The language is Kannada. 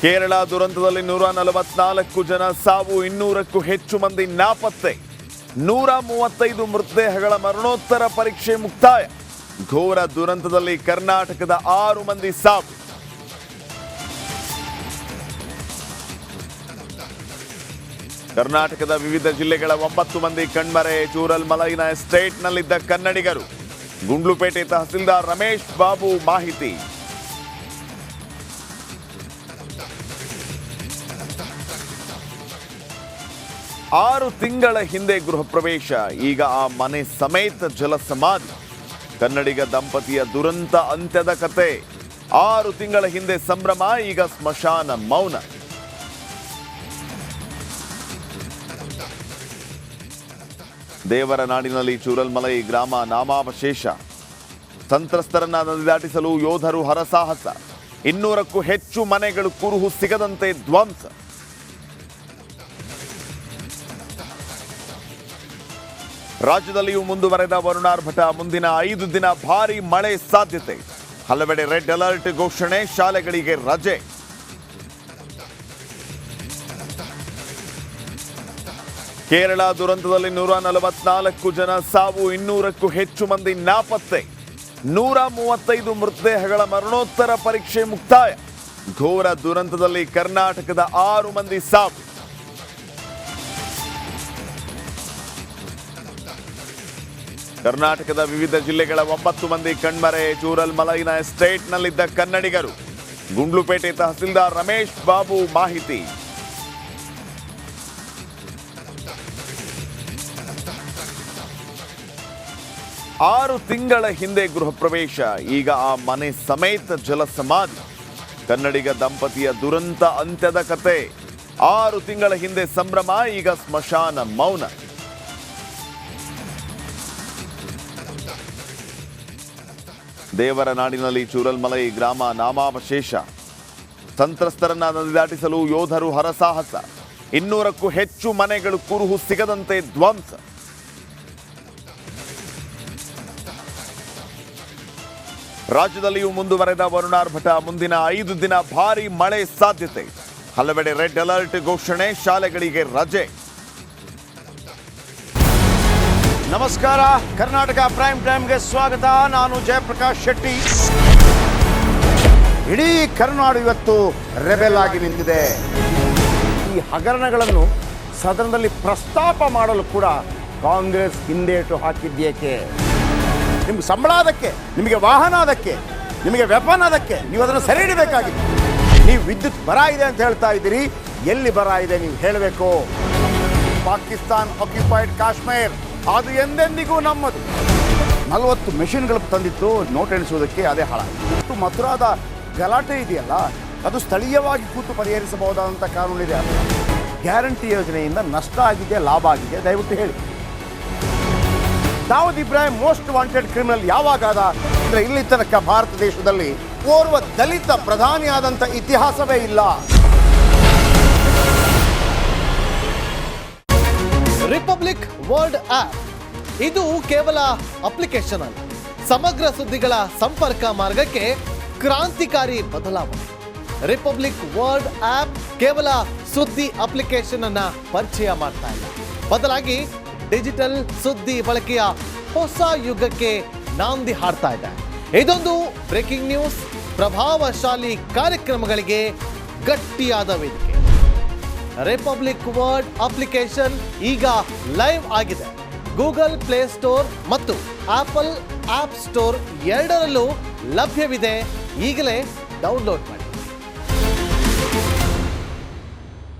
ಕೇರಳ ದುರಂತದಲ್ಲಿ 144 ಜನ ಸಾವು, 200ಕ್ಕೂ ಹೆಚ್ಚು ಮಂದಿ ನಾಪತ್ತೆ. 135 ಮೃತದೇಹಗಳ ಮರಣೋತ್ತರ ಪರೀಕ್ಷೆ ಮುಕ್ತಾಯ. ಘೋರ ದುರಂತದಲ್ಲಿ ಕರ್ನಾಟಕದ 6 ಮಂದಿ ಸಾವು. ಕರ್ನಾಟಕದ ವಿವಿಧ ಜಿಲ್ಲೆಗಳ 9 ಮಂದಿ ಕಣ್ಮರೆ. ಚೂರಲ್ಮಲೈನ ಎಸ್ಟೇಟ್ನಲ್ಲಿದ್ದ ಕನ್ನಡಿಗರು. ಗುಂಡ್ಲುಪೇಟೆ ತಹಸೀಲ್ದಾರ್ ರಮೇಶ್ ಬಾಬು ಮಾಹಿತಿ. ಆರು ತಿಂಗಳ ಹಿಂದೆ ಗೃಹ ಪ್ರವೇಶ, ಈಗ ಆ ಮನೆ ಸಮೇತ ಜಲಸಮಾಧಿ. ಕನ್ನಡಿಗ ದಂಪತಿಯ ದುರಂತ ಅಂತ್ಯದ ಕತೆ. 6 ತಿಂಗಳ ಹಿಂದೆ ಸಂಭ್ರಮ, ಈಗ ಸ್ಮಶಾನ ಮೌನ. ದೇವರ ನಾಡಿನಲ್ಲಿ ಚೂರಲ್ಮಲೈ ಗ್ರಾಮ ನಾಮಾವಶೇಷ. ಸಂತ್ರಸ್ತರನ್ನ ನದಿ ದಾಟಿಸಲು ಯೋಧರು ಹರಸಾಹಸ. 200ಕ್ಕೂ ಹೆಚ್ಚು ಮನೆಗಳು ಕುರುಹು ಸಿಗದಂತೆ ಧ್ವಂಸ. ರಾಜ್ಯದಲ್ಲಿಯೂ ಮುಂದುವರೆದ ವರುಣಾರ್ಭಟ. ಮುಂದಿನ 5 ದಿನ ಭಾರೀ ಮಳೆ ಸಾಧ್ಯತೆ. ಹಲವೆಡೆ ರೆಡ್ ಅಲರ್ಟ್ ಘೋಷಣೆ, ಶಾಲೆಗಳಿಗೆ ರಜೆ. ಕೇರಳ ದುರಂತದಲ್ಲಿ 144 ಜನ ಸಾವು, 200ಕ್ಕೂ ಹೆಚ್ಚು ಮಂದಿ ನಾಪತ್ತೆ. 135 ಮೃತದೇಹಗಳ ಮರಣೋತ್ತರ ಪರೀಕ್ಷೆ ಮುಕ್ತಾಯ. ಘೋರ ದುರಂತದಲ್ಲಿ ಕರ್ನಾಟಕದ 6 ಮಂದಿ ಸಾವು. ಕರ್ನಾಟಕದ ವಿವಿಧ ಜಿಲ್ಲೆಗಳ 9 ಮಂದಿ ಕಣ್ಮರೆ. ಚೂರಲ್ಮಲೈನ ಎಸ್ಟೇಟ್ನಲ್ಲಿದ್ದ ಕನ್ನಡಿಗರು. ಗುಂಡ್ಲುಪೇಟೆ ತಹಸೀಲ್ದಾರ್ ರಮೇಶ್ ಬಾಬು ಮಾಹಿತಿ. ಆರು ತಿಂಗಳ ಹಿಂದೆ ಗೃಹ ಪ್ರವೇಶ, ಈಗ ಆ ಮನೆ ಸಮೇತ ಜಲಸಮಾಧಿ. ಕನ್ನಡಿಗ ದಂಪತಿಯ ದುರಂತ ಅಂತ್ಯದ ಕತೆ. 6 ತಿಂಗಳ ಹಿಂದೆ ಸಂಭ್ರಮ, ಈಗ ಸ್ಮಶಾನ ಮೌನ. ದೇವರ ನಾಡಿನಲ್ಲಿ ಚೂರಲ್ಮಲೈ ಗ್ರಾಮ ನಾಮಾವಶೇಷ. ಸಂತ್ರಸ್ತರನ್ನ ನದಿ ದಾಟಿಸಲು ಯೋಧರು ಹರಸಾಹಸ. 200ಕ್ಕೂ ಹೆಚ್ಚು ಮನೆಗಳು ಕುರುಹು ಸಿಗದಂತೆ ಧ್ವಂಸ. ರಾಜ್ಯದಲ್ಲಿಯೂ ಮುಂದುವರೆದ ವರುಣಾರ್ಭಟ. ಮುಂದಿನ 5 ದಿನ ಭಾರೀ ಮಳೆ ಸಾಧ್ಯತೆ. ಹಲವೆಡೆ ರೆಡ್ ಅಲರ್ಟ್ ಘೋಷಣೆ, ಶಾಲೆಗಳಿಗೆ ರಜೆ. ನಮಸ್ಕಾರ, ಕರ್ನಾಟಕ ಪ್ರೈಮ್ ಟೈಮ್ಗೆ ಸ್ವಾಗತ. ನಾನು ಜಯಪ್ರಕಾಶ್ ಶೆಟ್ಟಿ. ಇಡೀ ಕರ್ನಾಡು ಇವತ್ತು ರೆಬೆಲ್ ಆಗಿ ನಿಂತಿದೆ. ಈ ಹಗರಣಗಳನ್ನು ಸದನದಲ್ಲಿ ಪ್ರಸ್ತಾಪ ಮಾಡಲು ಕೂಡ ಕಾಂಗ್ರೆಸ್ ಹಿಂದೇಟು ಹಾಕಿದ್ದೇಕೆ? ನಿಮ್ಗೆ ಸಂಬಳ ಅದಕ್ಕೆ, ನಿಮಗೆ ವಾಹನ ಅದಕ್ಕೆ, ನಿಮಗೆ ವೆಪನ್ ಅದಕ್ಕೆ. ನೀವು ಅದನ್ನು ಸೆರೆ ಹಿಡಬೇಕಾಗಿತ್ತು. ನೀವು ವಿದ್ಯುತ್ ಬರ ಇದೆ ಅಂತ ಹೇಳ್ತಾ ಇದ್ದೀರಿ. ಎಲ್ಲಿ ಬರ ಇದೆ ನೀವು ಹೇಳಬೇಕು. ಪಾಕಿಸ್ತಾನ್ ಆಕ್ಯುಪೈಡ್ ಕಾಶ್ಮೀರ್ ಅದು ಎಂದೆಂದಿಗೂ ನಮ್ಮದು. 40 ಮೆಷಿನ್ಗಳು ತಂದಿತ್ತು ನೋಟ್ ಎಣಿಸುವುದಕ್ಕೆ, ಅದೇ ಹಾಳಾಯಿತು. ಮಥುರಾದ ಗಲಾಟೆ ಇದೆಯಲ್ಲ, ಅದು ಸ್ಥಳೀಯವಾಗಿ ಕೂತು ಪರಿಹರಿಸಬಹುದಾದಂಥ ಕಾನೂನಿದೆ. ಗ್ಯಾರಂಟಿ ಯೋಜನೆಯಿಂದ ನಷ್ಟ ಆಗಿದೆ, ಲಾಭ ಆಗಿದೆ, ದಯವಿಟ್ಟು ಹೇಳಿ. Dawood Ibrahim most wanted criminal ಯಾವಾಗಾದ ಅಂದರೆ ಇಲ್ಲಿ ತನಕ ಭಾರತ ದೇಶದಲ್ಲಿ ಓರ್ವ ದಲಿತ ಪ್ರಧಾನಿಯಾದಂಥ ಇತಿಹಾಸವೇ ಇಲ್ಲ. ರಿಪಬ್ಲಿಕ್ ವರ್ಲ್ಡ್ ಆಪ್ ಇದು ಕೇವಲ ಅಪ್ಲಿಕೇಶನ್ ಅಲ್ಲ, ಸಮಗ್ರ ಸುದ್ದಿಗಳ ಸಂಪರ್ಕ ಮಾರ್ಗಕ್ಕೆ ಕ್ರಾಂತಿಕಾರಿ ಬದಲಾವಣೆ. ರಿಪಬ್ಲಿಕ್ ವರ್ಲ್ಡ್ ಆಪ್ ಕೇವಲ ಸುದ್ದಿ ಅಪ್ಲಿಕೇಶನ್ ಅನ್ನ ಪರಿಚಯ ಮಾಡ್ತಾ ಇಲ್ಲ, ಬದಲಾಗಿ ಡಿಜಿಟಲ್ ಸುದ್ದಿ ಬಳಕೆಯ ಹೊಸ ಯುಗಕ್ಕೆ ನಾಂದಿ ಹಾಡ್ತಾ ಇದೆ. ಇದೊಂದು ಬ್ರೇಕಿಂಗ್ ನ್ಯೂಸ್, ಪ್ರಭಾವಶಾಲಿ ಕಾರ್ಯಕ್ರಮಗಳಿಗೆ ಗಟ್ಟಿಯಾದ ವೇದಿಕೆ. ರಿಪಬ್ಲಿಕ್ ವರ್ಲ್ಡ್ ಅಪ್ಲಿಕೇಶನ್ ಈಗ ಲೈವ್ ಆಗಿದೆ. ಗೂಗಲ್ ಪ್ಲೇ ಸ್ಟೋರ್ ಮತ್ತು ಆಪಲ್ ಆಪ್ ಸ್ಟೋರ್ ಎರಡರಲ್ಲೂ ಲಭ್ಯವಿದೆ. ಈಗಲೇ ಡೌನ್ಲೋಡ್ ಮಾಡಿ.